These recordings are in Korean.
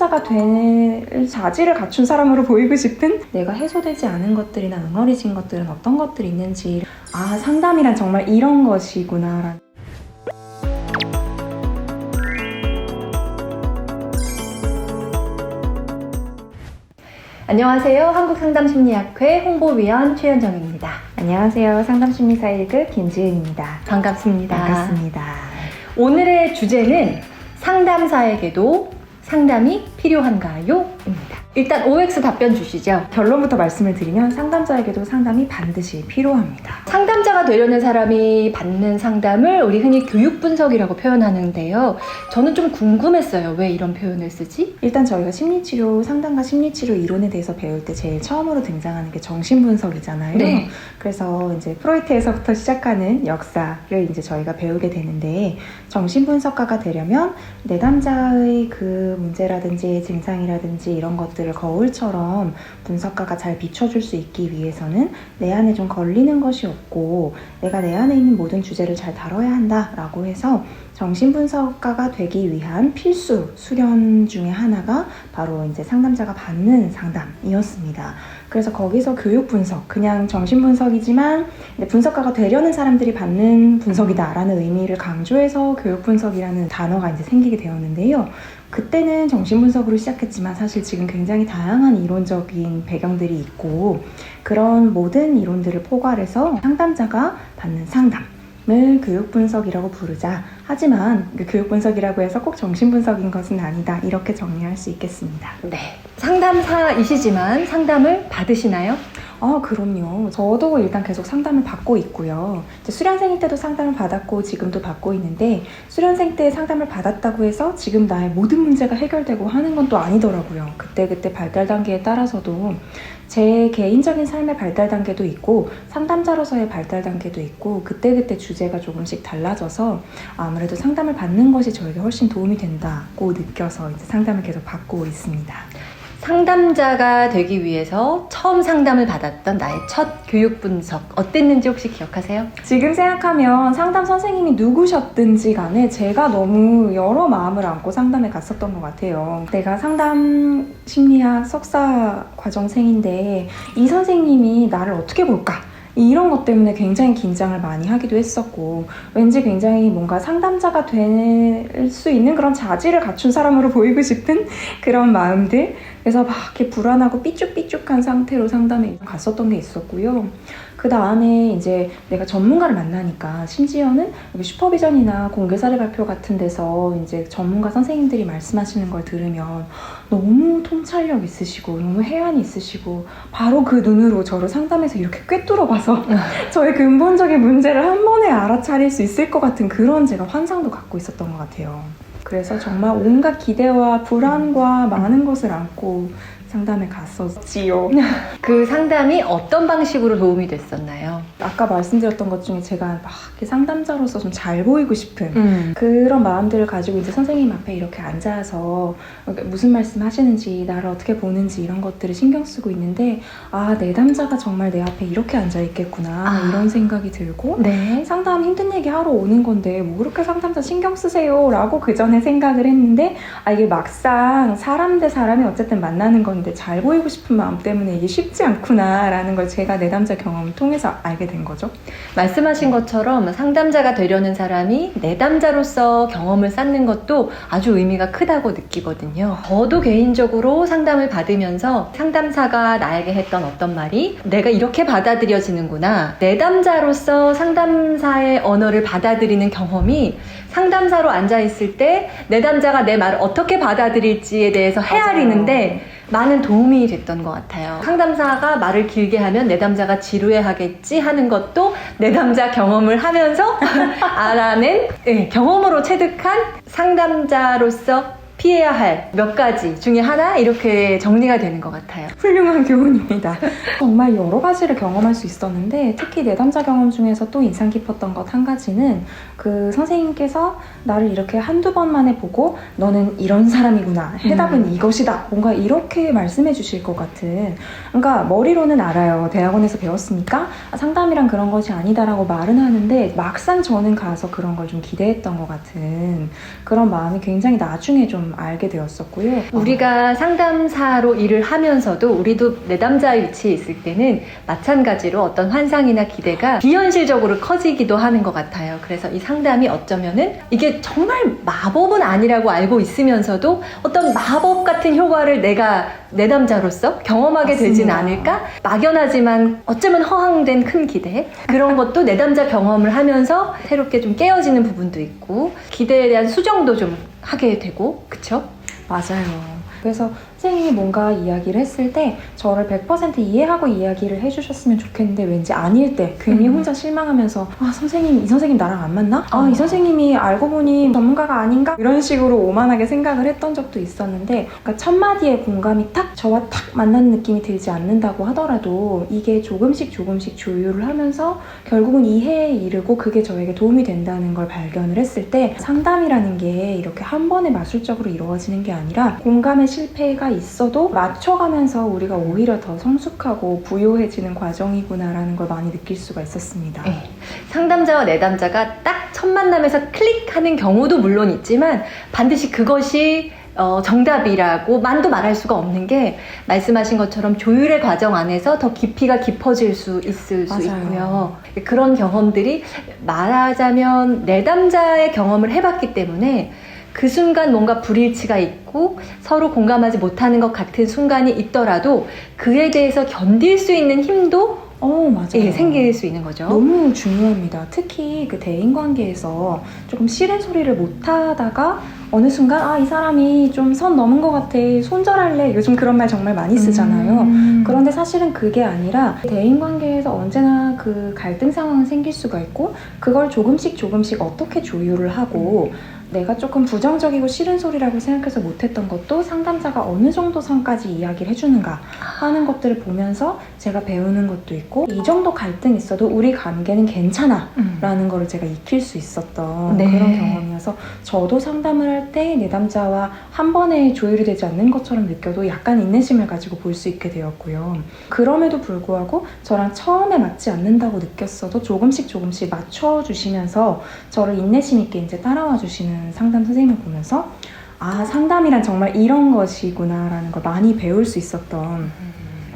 상담자가 될 자질을 갖춘 사람으로 보이고 싶은, 내가 해소되지 않은 것들이나 응어리진 것들은 어떤 것들이 있는지, 아, 상담이란 정말 이런 것이구나 라는. 안녕하세요. 한국상담심리학회 홍보위원 최현정입니다. 안녕하세요. 상담심리사 1급 김지은입니다. 반갑습니다. 반갑습니다. 오늘의 주제는 상담사에게도 상담이 필요한가요? 입니다. 일단 OX 답변 주시죠. 결론부터 말씀을 드리면 상담자에게도 상담이 반드시 필요합니다. 상담자가 되려는 사람이 받는 상담을 우리 흔히 교육분석이라고 표현하는데요. 저는 좀 궁금했어요. 왜 이런 표현을 쓰지? 일단 저희가 심리치료, 상담과 심리치료 이론에 대해서 배울 때 제일 처음으로 등장하는 게 정신분석이잖아요. 네. 그래서 이제 프로이트에서부터 시작하는 역사를 이제 저희가 배우게 되는데, 정신분석가가 되려면 내담자의 그 문제라든지 증상이라든지 이런 것들을 거울처럼 분석가가 잘 비춰줄 수 있기 위해서는 내 안에 좀 걸리는 것이 없고 내가 내 안에 있는 모든 주제를 잘 다뤄야 한다라고 해서 정신분석가가 되기 위한 필수 수련 중에 하나가 바로 이제 상담자가 받는 상담이었습니다. 그래서 거기서 교육분석, 그냥 정신분석이지만 분석가가 되려는 사람들이 받는 분석이다라는 의미를 강조해서 교육분석이라는 단어가 이제 생기게 되었는데요. 그때는 정신분석으로 시작했지만 사실 지금 굉장히 다양한 이론적인 배경들이 있고, 그런 모든 이론들을 포괄해서 상담자가 받는 상담을 교육분석이라고 부르자. 하지만 그 교육분석이라고 해서 꼭 정신분석인 것은 아니다, 이렇게 정리할 수 있겠습니다. 네. 상담사이시지만 상담을 받으시나요? 그럼요. 저도 일단 계속 상담을 받고 있고요. 이제 수련생일 때도 상담을 받았고 지금도 받고 있는데, 수련생 때 상담을 받았다고 해서 지금 나의 모든 문제가 해결되고 하는 건 또 아니더라고요. 그때 발달 단계에 따라서도 제 개인적인 삶의 발달 단계도 있고 상담자로서의 발달 단계도 있고 그때 주제가 조금씩 달라져서 아무래도 상담을 받는 것이 저에게 훨씬 도움이 된다고 느껴서 이제 상담을 계속 받고 있습니다. 상담자가 되기 위해서 처음 상담을 받았던 나의 첫 교육 분석 어땠는지 혹시 기억하세요? 지금 생각하면 상담 선생님이 누구셨든지 간에 제가 너무 여러 마음을 안고 상담에 갔었던 것 같아요. 내가 상담 심리학 석사 과정생인데 이 선생님이 나를 어떻게 볼까? 이런 것 때문에 굉장히 긴장을 많이 하기도 했었고, 왠지 굉장히 뭔가 상담자가 될 수 있는 그런 자질을 갖춘 사람으로 보이고 싶은 그런 마음들, 그래서 막 이렇게 불안하고 삐쭉삐쭉한 상태로 상담에 갔었던 게 있었고요. 그 다음에 이제 내가 전문가를 만나니까, 심지어는 슈퍼비전이나 공개 사례 발표 같은 데서 이제 전문가 선생님들이 말씀하시는 걸 들으면 너무 통찰력 있으시고 너무 해안이 있으시고 바로 그 눈으로 저를 상담해서 이렇게 꿰뚫어 봐서 저의 근본적인 문제를 한 번에 알아차릴 수 있을 것 같은 그런 제가 환상도 갖고 있었던 것 같아요. 그래서 정말 온갖 기대와 불안과 많은 것을 안고 상담에 갔었지요. 그 상담이 어떤 방식으로 도움이 됐었나요? 아까 말씀드렸던 것 중에 제가 막 이렇게 상담자로서 좀 잘 보이고 싶은 그런 마음들을 가지고 이제 선생님 앞에 이렇게 앉아서 무슨 말씀 하시는지, 나를 어떻게 보는지 이런 것들을 신경 쓰고 있는데, 아, 내담자가 정말 내 앞에 이렇게 앉아 있겠구나, 이런 생각이 들고, 네. 상담 힘든 얘기 하러 오는 건데 뭐 그렇게 상담자 신경 쓰세요 라고 그 전에 생각을 했는데, 이게 막상 사람 대 사람이 어쨌든 만나는 건데 잘 보이고 싶은 마음 때문에 이게 쉽지 않구나 라는 걸 제가 내담자 경험을 통해서 알게 된 거죠. 말씀하신 것처럼 상담자가 되려는 사람이 내담자로서 경험을 쌓는 것도 아주 의미가 크다고 느끼거든요. 저도 개인적으로 상담을 받으면서 상담사가 나에게 했던 어떤 말이 내가 이렇게 받아들여지는구나, 내담자로서 상담사의 언어를 받아들이는 경험이 상담사로 앉아있을 때 내담자가 내 말을 어떻게 받아들일지에 대해서 헤아리는데 많은 도움이 됐던 것 같아요. 상담사가 말을 길게 하면 내담자가 지루해하겠지 하는 것도 내담자 경험을 하면서 알아낸, 경험으로 체득한 상담자로서 피해야 할 몇 가지 중에 하나, 이렇게 정리가 되는 것 같아요. 훌륭한 교훈입니다. 정말 여러 가지를 경험할 수 있었는데, 특히 내담자 경험 중에서 또 인상 깊었던 것 한 가지는, 그 선생님께서 나를 이렇게 한두 번 만에 보고 너는 이런 사람이구나, 해답은 이것이다, 뭔가 이렇게 말씀해 주실 것 같은, 그러니까 머리로는 알아요, 대학원에서 배웠으니까 상담이란 그런 것이 아니다라고 말은 하는데, 막상 저는 가서 그런 걸 좀 기대했던 것 같은 그런 마음이 굉장히 나중에 좀 알게 되었었고요. 우리가 상담사로 일을 하면서도 우리도 내담자의 위치에 있을 때는 마찬가지로 어떤 환상이나 기대가 비현실적으로 커지기도 하는 것 같아요. 그래서 이 상담이 어쩌면은 이게 정말 마법은 아니라고 알고 있으면서도 어떤 마법 같은 효과를 내가 내담자로서 경험하게 되진 맞습니다. 않을까? 막연하지만 어쩌면 허황된 큰 기대, 그런 것도 내담자 경험을 하면서 새롭게 좀 깨어지는 부분도 있고 기대에 대한 수정도 좀 하게 되고, 그쵸? 맞아요. 그래서 선생님이 뭔가 이야기를 했을 때 저를 100% 이해하고 이야기를 해주셨으면 좋겠는데 왠지 아닐 때 괜히 혼자 실망하면서 아 선생님 이 선생님 나랑 안 맞나? 아 이 선생님이 알고 보니 전문가가 아닌가? 이런 식으로 오만하게 생각을 했던 적도 있었는데 그러니까 첫 마디의 공감이 딱 저와 딱 만나는 느낌이 들지 않는다고 하더라도 이게 조금씩 조율을 하면서 결국은 이해에 이르고 그게 저에게 도움이 된다는 걸 발견을 했을 때 상담이라는 게 이렇게 한 번에 마술적으로 이루어지는 게 아니라 공감의 실패가 있어도 맞춰가면서 우리가 오히려 더 성숙하고 부요해지는 과정이구나라는 걸 많이 느낄 수가 있었습니다. 네. 상담자와 내담자가 딱 첫 만남에서 클릭하는 경우도 물론 있지만 반드시 그것이 정답이라고만도 말할 수가 없는 게 말씀하신 것처럼 조율의 과정 안에서 더 깊이가 깊어질 수 있을 수 맞아요. 있고요. 그런 경험들이 말하자면 내담자의 경험을 해봤기 때문에 그 순간 뭔가 불일치가 있고 서로 공감하지 못하는 것 같은 순간이 있더라도 그에 대해서 견딜 수 있는 힘도 맞아요. 예, 생길 수 있는 거죠. 너무 중요합니다. 특히 그 대인관계에서 조금 싫은 소리를 못하다가 어느 순간 이 사람이 좀 선 넘은 것 같아 손절할래 요즘 그런 말 정말 많이 쓰잖아요. 그런데 사실은 그게 아니라 대인관계에서 언제나 그 갈등 상황은 생길 수가 있고 그걸 조금씩 어떻게 조율을 하고 내가 조금 부정적이고 싫은 소리라고 생각해서 못했던 것도 상담자가 어느 정도 선까지 이야기를 해주는가 하는 것들을 보면서 제가 배우는 것도 있고 이 정도 갈등 있어도 우리 관계는 괜찮아 라는 거를 제가 익힐 수 있었던 네. 그런 경험이어서 저도 상담을 할 때 내담자와 한 번에 조율이 되지 않는 것처럼 느껴도 약간 인내심을 가지고 볼 수 있게 되었고요. 그럼에도 불구하고 저랑 처음에 맞지 않는다고 느꼈어도 조금씩 맞춰주시면서 저를 인내심 있게 이제 따라와 주시는 상담 선생님을 보면서 상담이란 정말 이런 것이구나 라는 걸 많이 배울 수 있었던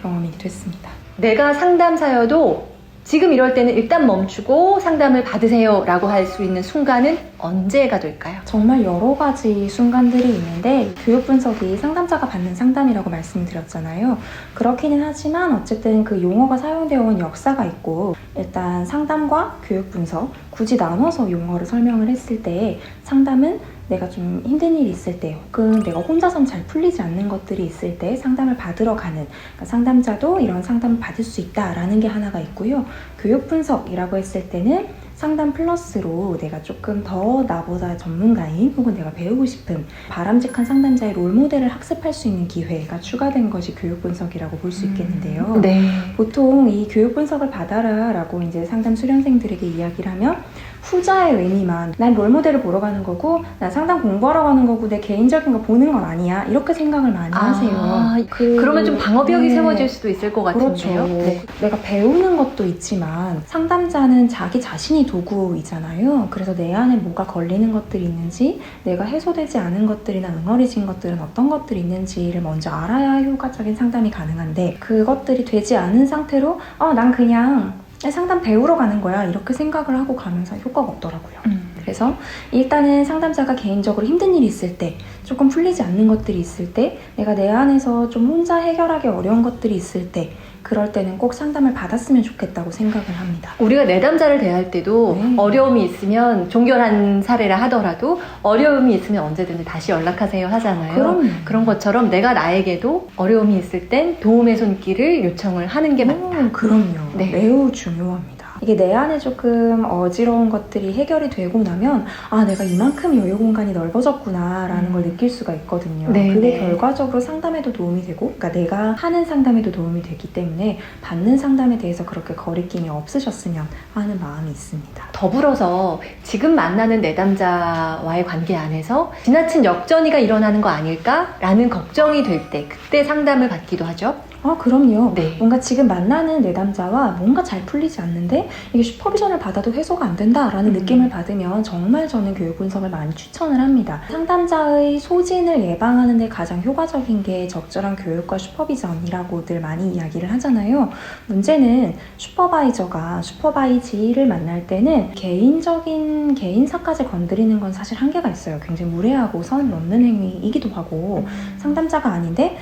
경험이 됐습니다. 내가 상담사여도 지금 이럴 때는 일단 멈추고 상담을 받으세요 라고 할 수 있는 순간은 언제가 될까요? 정말 여러 가지 순간들이 있는데 교육 분석이 상담자가 받는 상담이라고 말씀드렸잖아요. 그렇기는 하지만 어쨌든 그 용어가 사용되어 온 역사가 있고 일단 상담과 교육 분석 굳이 나눠서 용어를 설명을 했을 때 상담은 내가 좀 힘든 일이 있을 때 혹은 내가 혼자선 잘 풀리지 않는 것들이 있을 때 상담을 받으러 가는 그러니까 상담자도 이런 상담을 받을 수 있다라는 게 하나가 있고요. 교육 분석이라고 했을 때는 상담 플러스로 내가 조금 더 나보다 전문가인 혹은 내가 배우고 싶은 바람직한 상담자의 롤모델을 학습할 수 있는 기회가 추가된 것이 교육 분석이라고 볼 수 있겠는데요. 네. 보통 이 교육 분석을 받아라 라고 이제 상담 수련생들에게 이야기를 하면 후자의 의미만 난 롤모델을 보러 가는 거고 난 상담 공부하러 가는 거고 내 개인적인 거 보는 건 아니야 이렇게 생각을 많이 하세요. 그러면 좀 방어벽이 세워질 수도 있을 것 같은데요. 그렇죠. 네. 내가 배우는 것도 있지만 상담자는 자기 자신이 도구이잖아요. 그래서 내 안에 뭐가 걸리는 것들이 있는지 내가 해소되지 않은 것들이나 응어리진 것들은 어떤 것들이 있는지를 먼저 알아야 효과적인 상담이 가능한데 그것들이 되지 않은 상태로 난 그냥 상담 배우러 가는 거야 이렇게 생각을 하고 가면서 효과가 없더라고요. 그래서 일단은 상담자가 개인적으로 힘든 일이 있을 때 조금 풀리지 않는 것들이 있을 때 내가 내 안에서 좀 혼자 해결하기 어려운 것들이 있을 때 그럴 때는 꼭 상담을 받았으면 좋겠다고 생각을 합니다. 우리가 내담자를 대할 때도 어려움이 있으면 종결한 사례라 하더라도 어려움이 있으면 언제든 다시 연락하세요 하잖아요. 그럼요. 그런 것처럼 내가 나에게도 어려움이 있을 땐 도움의 손길을 요청을 하는 게 맞다. 그럼요. 네. 매우 중요합니다. 이게 내 안에 조금 어지러운 것들이 해결이 되고 나면 내가 이만큼 여유 공간이 넓어졌구나 라는 걸 느낄 수가 있거든요. 네, 그게 네. 결과적으로 상담에도 도움이 되고 그러니까 내가 하는 상담에도 도움이 되기 때문에 받는 상담에 대해서 그렇게 거리낌이 없으셨으면 하는 마음이 있습니다. 더불어서 지금 만나는 내담자와의 관계 안에서 지나친 역전이가 일어나는 거 아닐까라는 걱정이 될 때 그때 상담을 받기도 하죠. 그럼요. 네. 뭔가 지금 만나는 내담자와 뭔가 잘 풀리지 않는데 이게 슈퍼비전을 받아도 해소가 안 된다라는 느낌을 받으면 정말 저는 교육 분석을 많이 추천을 합니다. 상담자의 소진을 예방하는 데 가장 효과적인 게 적절한 교육과 슈퍼비전이라고들 많이 이야기를 하잖아요. 문제는 슈퍼바이저가 슈퍼바이지를 만날 때는 개인사까지 건드리는 건 사실 한계가 있어요. 굉장히 무례하고 선 넘는 행위이기도 하고 상담자가 아닌데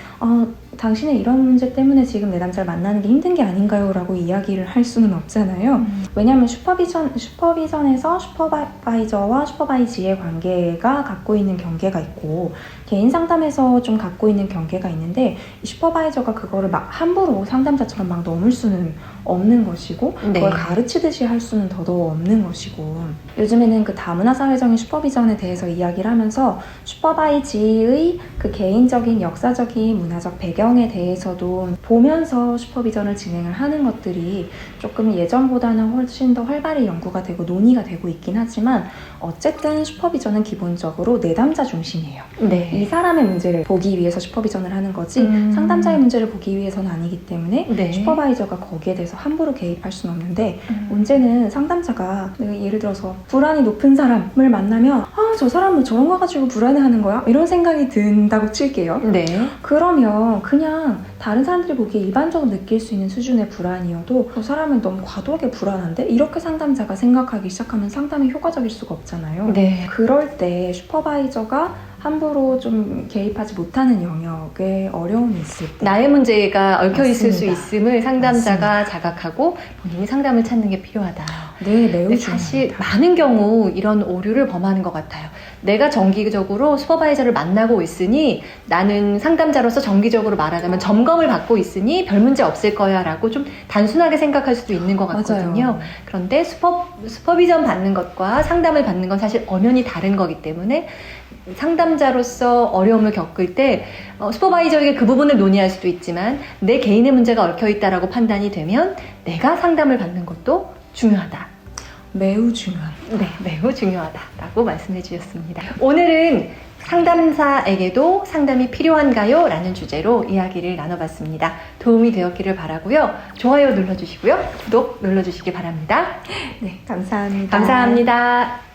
당신의 이런 문제 때문에 지금 내담자를 만나는 게 힘든 게 아닌가요? 라고 이야기를 할 수는 없잖아요. 왜냐하면 슈퍼비전에서 슈퍼바이저와 슈퍼바이지의 관계가 갖고 있는 경계가 있고 개인 상담에서 좀 갖고 있는 경계가 있는데 이 슈퍼바이저가 그거를 막 함부로 상담자처럼 막 넘을 수는 없는 것이고 네. 그걸 가르치듯이 할 수는 더더욱 없는 것이고 요즘에는 그 다문화 사회적인 슈퍼비전에 대해서 이야기를 하면서 슈퍼바이지의 그 개인적인 역사적인 문화적 배경에 대해서도 보면서 슈퍼비전을 진행을 하는 것들이 조금 예전보다는 훨씬 더 활발히 연구가 되고 논의가 되고 있긴 하지만 어쨌든 슈퍼비전은 기본적으로 내담자 중심이에요. 네. 이 사람의 문제를 보기 위해서 슈퍼비전을 하는 거지 상담자의 문제를 보기 위해서는 아니기 때문에 네. 슈퍼바이저가 거기에 대해서 함부로 개입할 수는 없는데 문제는 상담자가 예를 들어서 불안이 높은 사람을 만나면 저 사람은 저런 거 가지고 불안해하는 거야? 이런 생각이 든다고 칠게요. 네. 그러면 그냥 다른 사람들이 보기에 일반적으로 느낄 수 있는 수준의 불안이어도 저 사람은 너무 과도하게 불안한데? 이렇게 상담자가 생각하기 시작하면 상담이 효과적일 수가 없잖아요. 네. 그럴 때 슈퍼바이저가 함부로 좀 개입하지 못하는 영역에 어려움이 있을 때 나의 문제가 얽혀 있을 수 맞습니다. 있음을 상담자가 자각하고 본인이 상담을 찾는 게 필요하다. 네, 매우 근데 중요합니다. 사실 많은 경우 이런 오류를 범하는 것 같아요. 내가 정기적으로 슈퍼바이저를 만나고 있으니 나는 상담자로서 정기적으로 말하자면 점검을 받고 있으니 별 문제 없을 거야 라고 좀 단순하게 생각할 수도 있는 것 같거든요. 맞아요. 그런데 슈퍼비전 받는 것과 상담을 받는 건 사실 엄연히 다른 거기 때문에 상담자로서 어려움을 겪을 때 슈퍼바이저에게 그 부분을 논의할 수도 있지만 내 개인의 문제가 얽혀 있다라고 판단이 되면 내가 상담을 받는 것도 중요하다. 매우 중요합니다. 네, 매우 중요하다라고 말씀해 주셨습니다. 오늘은 상담사에게도 상담이 필요한가요? 라는 주제로 이야기를 나눠봤습니다. 도움이 되었기를 바라고요. 좋아요 눌러주시고요. 구독 눌러주시기 바랍니다. 네, 감사합니다. 감사합니다.